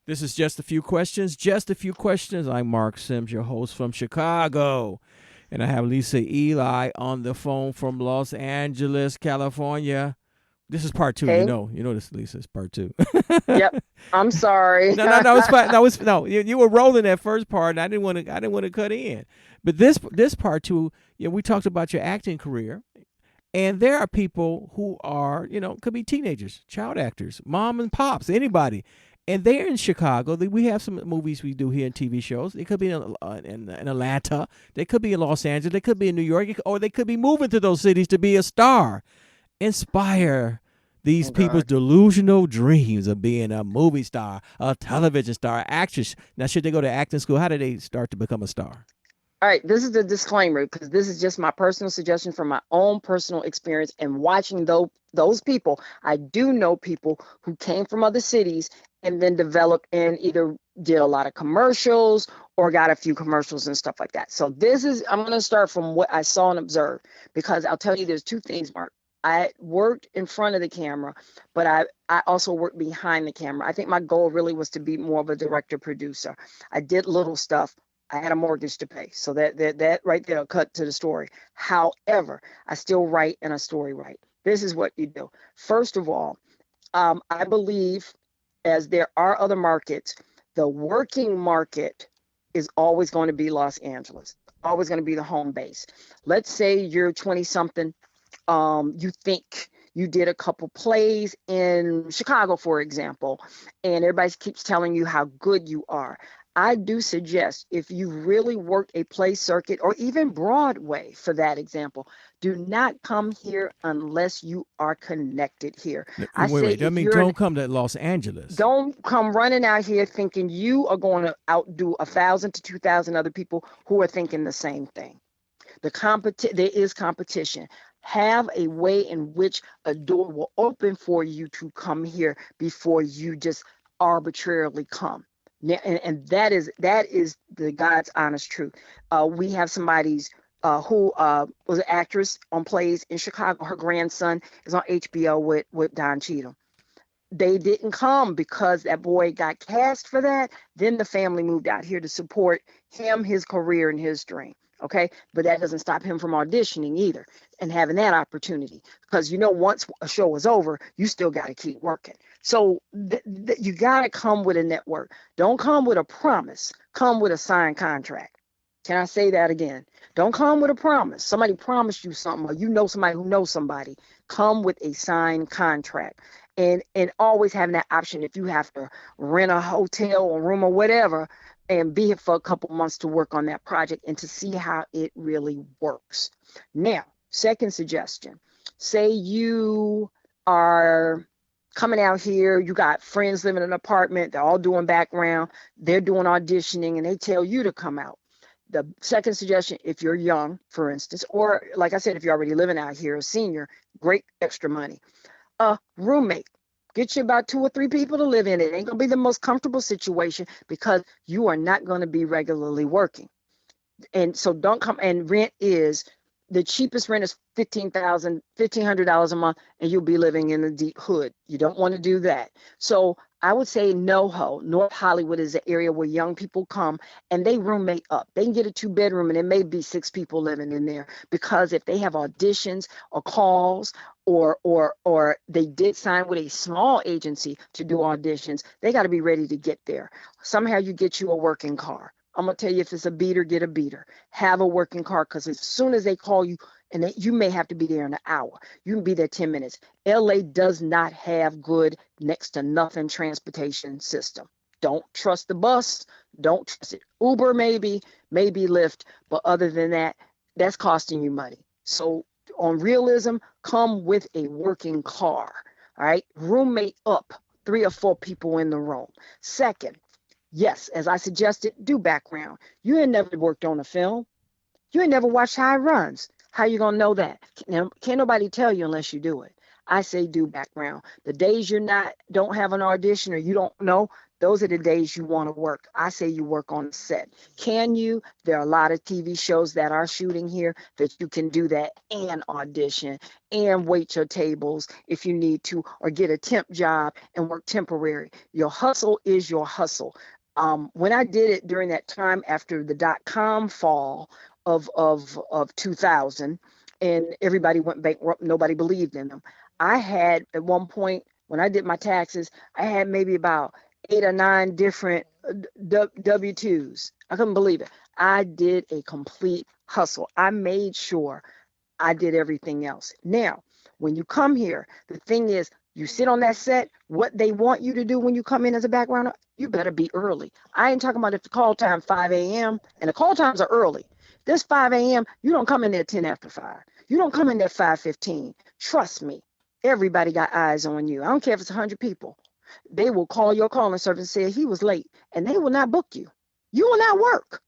This is Just a Few Questions. Just a Few Questions. I'm Marc Sims, your host from Chicago. And I have Lisa Ely on the phone from Los Angeles, California. This is part two. You Hey, know, this, Lisa, is part two. yep. I'm sorry. No, it's fine. No, it's no. You were rolling that first part, and I didn't want to cut in. But this part two, we talked about your acting career, and there are people who are, could be teenagers, child actors, mom and pops, anybody. And they're in Chicago. We have some movies we do here in TV shows. They could be in Atlanta. They could be in Los Angeles. They could be in New York. Or they could be moving to those cities to be a star. Inspire these Oh people's God. delusional dreams of being a movie star, a television star, actress. Now, should they go to acting school? How do they start to become a star? All right, this is the disclaimer because this is just my personal suggestion from my own personal experience and watching those people. I do know people who came from other cities and then developed and either did a lot of commercials or got a few commercials and stuff like that. So I'm going to start from what I saw and observed because I'll tell you there's two things, Mark. I worked in front of the camera, but I also worked behind the camera. I think my goal really was to be more of a director producer. I did little stuff. I had a mortgage to pay. So that right there cut to the story. However, I still write and a story write. This is what you do. First of all, I believe as there are other markets, the working market is always going to be Los Angeles, always going to be the home base. Let's say you're 20 something. You think you did a couple plays in Chicago, for example, and everybody keeps telling you how good you are. I do suggest if you really work a play circuit or even Broadway, for that example, do not come here unless you are connected here. I say Wait. I if mean, you're don't come to Los Angeles. don't come running out here thinking you are going to outdo 1,000 to 2,000 other people who are thinking the same thing. There is competition. Have a way in which a door will open for you to come here before you just arbitrarily come. And that is the God's honest truth. We have somebody's who was an actress on plays in Chicago. Her grandson is on HBO with Don Cheadle. They didn't come because that boy got cast for that. Then the family moved out here to support him, his career, and his dream. Okay. But that doesn't stop him from auditioning either and having that opportunity. Because, once a show is over, you still got to keep working. So you got to come with a network. Don't come with a promise, come with a signed contract. Can I say that again? Don't come with a promise. Somebody promised you something, or somebody who knows somebody. Come with a signed contract. And always having that option if you have to rent a hotel or room or whatever and be here for a couple months to work on that project and to see how it really works. Now, second suggestion, say you are coming out here, you got friends living in an apartment, they're all doing background, they're doing auditioning, and they tell you to come out. The second suggestion, if you're young, for instance, or like I said, if you're already living out here, a senior, great extra money. A roommate. Get you about 2 or 3 people to live in it. It ain't gonna be the most comfortable situation because you are not gonna be regularly working. And so don't come, and rent is the cheapest rent is $1,500 a month, and you'll be living in the deep hood. You don't want to do that. So I would say NoHo, North Hollywood is an area where young people come and they roommate up. They can get a 2 bedroom and it may be 6 people living in there because if they have auditions or calls or they did sign with a small agency to do auditions, they got to be ready to get there. Somehow you get you a working car. I'm going to tell you, if it's a beater, get a beater. Have a working car because as soon as they call you, and you may have to be there in an hour. You can be there 10 minutes. LA does not have good, next to nothing transportation system. Don't trust the bus. Don't trust it. Uber, maybe Lyft. But other than that, that's costing you money. So on realism, come with a working car. All right. Roommate up 3 or 4 people in the room. Second, yes, as I suggested, do background. You ain't never worked on a film. You ain't never watched how it runs. How you gonna know that? Can't nobody tell you unless you do it. I say do background. The days don't have an audition or you don't know, Those are the days you want to work. I say you work on the set. Can you? There are a lot of TV shows that are shooting here that you can do that and audition and wait your tables if you need to, or get a temp job and work temporary. Your hustle is your hustle. When I did it during that time after the .com fall of 2000, and everybody went bankrupt, nobody believed in them. I had at one point when I did my taxes, I had maybe about 8 or 9 different W-2s. I couldn't believe it. I did a complete hustle. I made sure I did everything else. Now, when you come here, the thing is, you sit on that set, what they want you to do when you come in as a backgrounder, you better be early. I ain't talking about if the call time 5 a.m. and the call times are early. This 5 a.m., you don't come in there 10 after 5. You don't come in there 5:15. Trust me, everybody got eyes on you. I don't care if it's 100 people. They will call your calling service and say he was late, and they will not book you. You will not work.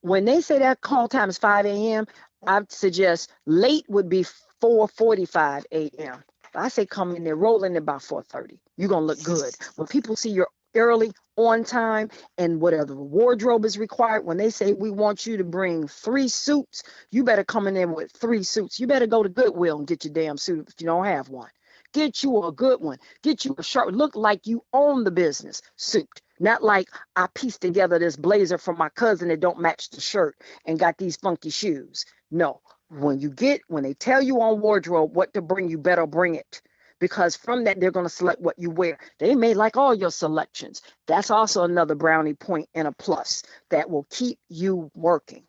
When they say that call time is 5 a.m., I suggest late would be 4:45 a.m. I say come in there, roll in about 4:30. You're going to look good. When people see you're early, on time, and whatever wardrobe is required, when they say we want you to bring 3 suits, you better come in there with 3 suits. You better go to Goodwill and get your damn suit if you don't have one. Get you a good one. Get you a sharp, look like you own the business suit. Not like I pieced together this blazer from my cousin that don't match the shirt and got these funky shoes. No, when they tell you on wardrobe what to bring, you better bring it. Because from that, they're going to select what you wear. They may like all your selections. That's also another brownie point and a plus that will keep you working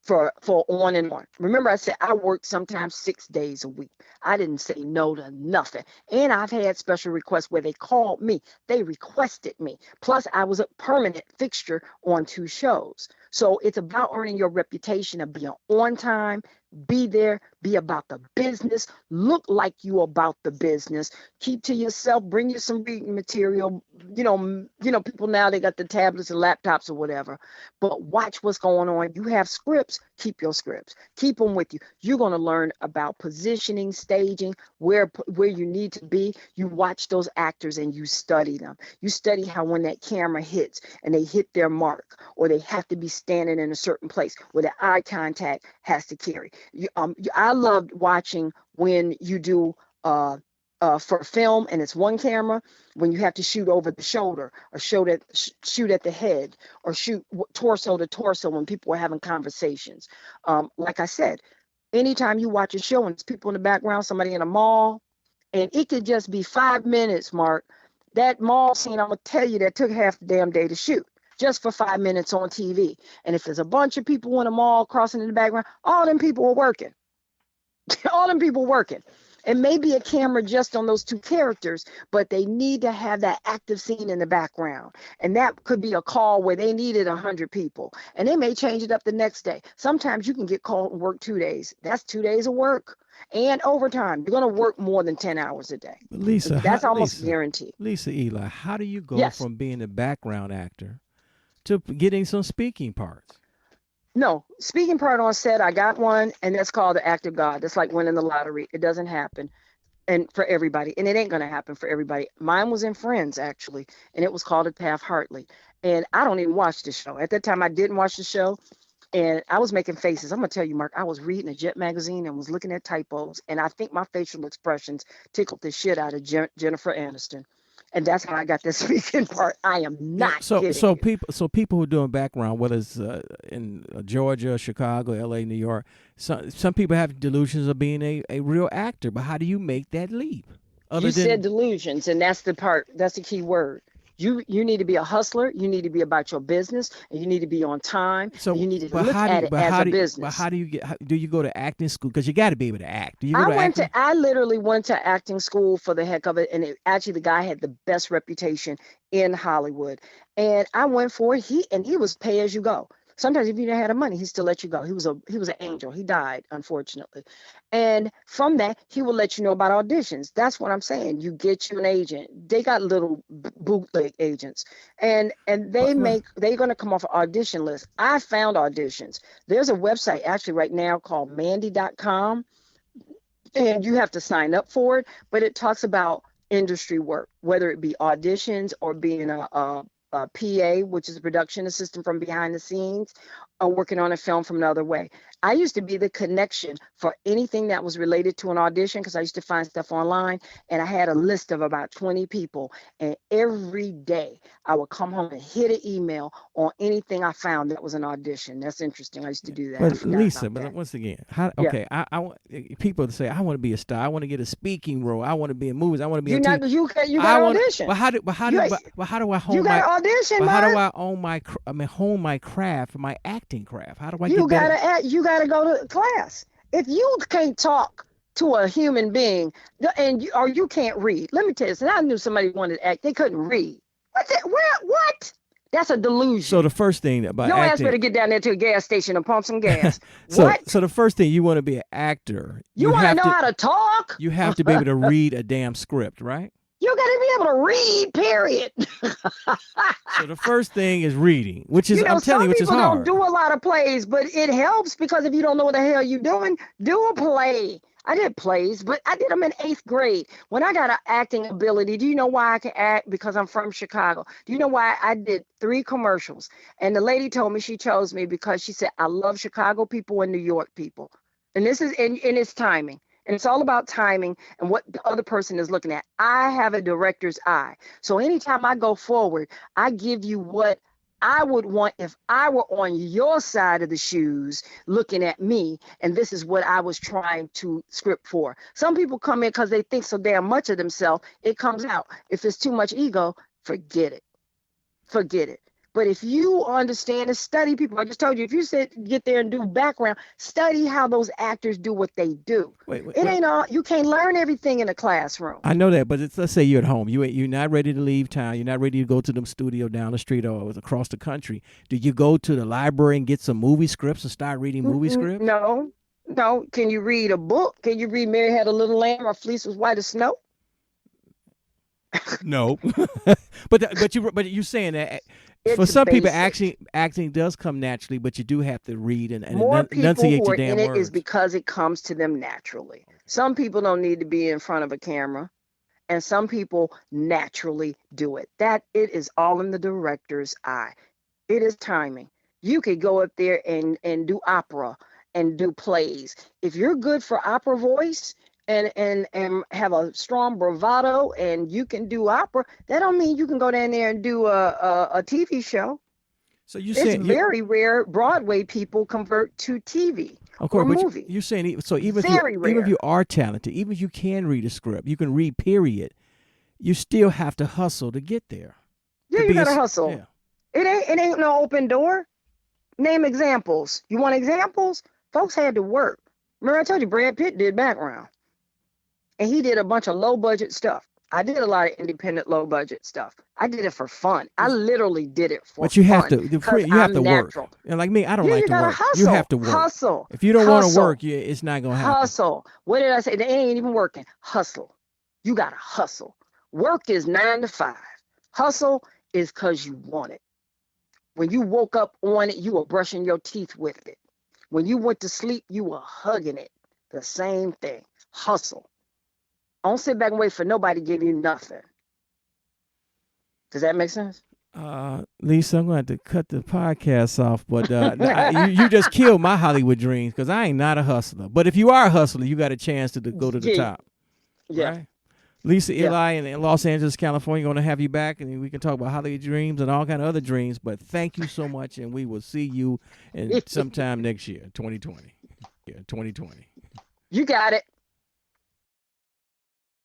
for on and on. Remember, I said I worked sometimes 6 days a week. I didn't say no to nothing. And I've had special requests where they called me. They requested me. Plus, I was a permanent fixture on 2 shows. So it's about earning your reputation of being on time, be there, be about the business, look like you about the business, keep to yourself, bring you some reading material. People now they got the tablets and laptops or whatever, but watch what's going on. You have scripts, keep your scripts, keep them with you. You're going to learn about positioning, staging, where you need to be. You watch those actors and you study them. You study how when that camera hits and they hit their mark, or they have to be standing in a certain place where the eye contact has to carry. I loved watching when you do for film and it's one camera, when you have to shoot over the shoulder, or shoot at the head, or shoot torso to torso when people are having conversations. Like I said, anytime you watch a show and there's people in the background, somebody in a mall, and it could just be 5 minutes, Mark. That mall scene, I'm going to tell you, that took half the damn day to shoot just for 5 minutes on TV. And if there's a bunch of people in a mall crossing in the background, all them people are working. All them people working. It may be a camera just on those 2 characters, but they need to have that active scene in the background. And that could be a call where they needed 100 people. And they may change it up the next day. Sometimes you can get called and work 2 days. That's 2 days of work. And overtime. You're going to work more than 10 hours a day. But Lisa, That's almost guaranteed. Lisa Ely, how do you go Yes. from being a background actor to getting some speaking parts? No, speaking part on set, I got one, and that's called the act of God. That's like winning the lottery. It doesn't happen. And for everybody, and it ain't going to happen for everybody. Mine was in Friends, actually, and it was called a Taft Hartley. And I don't even watch the show. At that time, I didn't watch the show, and I was making faces. I'm going to tell you, Mark, I was reading a Jet magazine and was looking at typos, and I think my facial expressions tickled the shit out of Jennifer Aniston. And that's how I got this speaking part. I am Yeah. not So kidding so you. people who are doing background, whether it's in Georgia, Chicago, L.A., New York, some people have delusions of being a real actor. But how do you make that leap? Other You said than delusions, and that's the part. That's the key word. You need to be a hustler. You need to be about your business, and you need to be on time. And so, you need to but look how do at you it as a but business. how do you do you go to acting school? Because you got to be able to act. Do you go to acting? I literally went to acting school for the heck of it. And actually, the guy had the best reputation in Hollywood. And I went for it. He was pay as you go. Sometimes if you didn't have the money, he still let you go. He was an angel. He died, unfortunately. And from that, he will let you know about auditions. That's what I'm saying. You get you an agent. They got little bootleg agents. And But they're gonna come off an audition list. I found auditions. There's a website actually right now called Mandy.com, and you have to sign up for it, but it talks about industry work, whether it be auditions or being PA, which is a production assistant from behind the scenes, or working on a film from another way. I used to be the connection for anything that was related to an audition because I used to find stuff online, and I had a list of about 20 people. And every day I would come home and hit an email on anything I found that was an audition. That's interesting. I used to do that. I But forgot Lisa, about but that. once again, how? Yeah. Okay, I want people to say I want to be a star. I want to get a speaking role. I want to be in movies. I want to be You on TV. not you got I to want. audition. But how do? But how You do? But how do I you hone got my? to audition, But how do man. I own my? I mean, hone my craft, my acting craft. How do I You get better? gotta act. You gotta go to class. If you can't talk to a human being, or you can't read, let me tell you. So I knew somebody wanted to act. They couldn't read. What's it? What? That's a So delusion. the first thing about Your ass acting. better get down there to a gas station and pump some gas. so What? so the first thing you want to be an actor, You want to know how to talk? you have to be able to read a damn script, right? You got to be able to read. Period. So the first thing is reading, which is I'm telling Some you, which is people don't hard. do a lot of plays, but it helps because if you don't know what the hell you're doing, do a play. I did plays, but I did them in 8th grade. When I got an acting ability, do you know why I can act? Because I'm from Chicago. Do you know why I did 3 commercials? And the lady told me she chose me because she said, I love Chicago people and New York people. And this is, and it's timing. And it's all about timing and what the other person is looking at. I have a director's eye. So anytime I go forward, I give you what I would want if I were on your side of the shoes looking at me. And this is what I was trying to script for. Some people come in because they think so damn much of themselves. It comes out. If it's too much ego, forget it. Forget it. But if you understand and study people, I just told you, if you sit, get there and do background, study how those actors do what they do. It Wait. ain't all, you can't learn everything in a classroom. I know that, but let's say you're at home. You're not ready to leave town. You're not ready to go to the studio down the street or across the country. Do you go to the library and get some movie scripts and start reading movie scripts? No, no. Can you read a book? Can you read Mary Had a Little Lamb or Fleece Was White as Snow? No, but you're saying that for It's some people, basic. acting does come naturally, but you do have to read and More people enunciate who your are in damn it is words. because it comes to them naturally. Some people don't need to be in front of a camera, and some people naturally do it. That it is all in the director's eye. It is timing. You could go up there and do opera and do plays. If you're good for opera voice and have a strong bravado and you can do opera, that don't mean you can go down there and do a TV show. So you It's saying you very rare Broadway people convert to TV of or course, but movie. you're saying so Very even if rare. you are talented, even if you can read a script, you can read period. You still have to hustle to get there. Yeah, To you be a gotta s- hustle. yeah. It ain't no open door. Name examples. You want examples? Folks had to work. Remember I told you Brad Pitt did background. And he did a bunch of low budget stuff. I did a lot of independent low budget stuff. I did it for fun. I literally did it for But you have fun to because you have to I'm work. natural. And like me, I don't Yeah, like you to gotta work. You have hustle, to work. hustle, If you don't want to work, hustle, it's not gonna happen. hustle. What did I say? They ain't even working. Hustle. You gotta hustle. Work is 9 to 5. Hustle is because you want it. When you woke up on it, you were brushing your teeth with it. When you went to sleep, you were hugging it. The same thing. Hustle. Don't sit back and wait for nobody to give you nothing. Does that make sense? Lisa, I'm going to have to cut the podcast off, but you just killed my Hollywood dreams because I ain't not a hustler. But if you are a hustler, you got a chance to go to the Yeah, top, yeah, right? Lisa yeah. Ely in Los Angeles, California, going to have you back, and we can talk about Hollywood dreams and all kind of other dreams. But thank you so much, and we will see you in sometime next year, 2020. Yeah, 2020. You got it.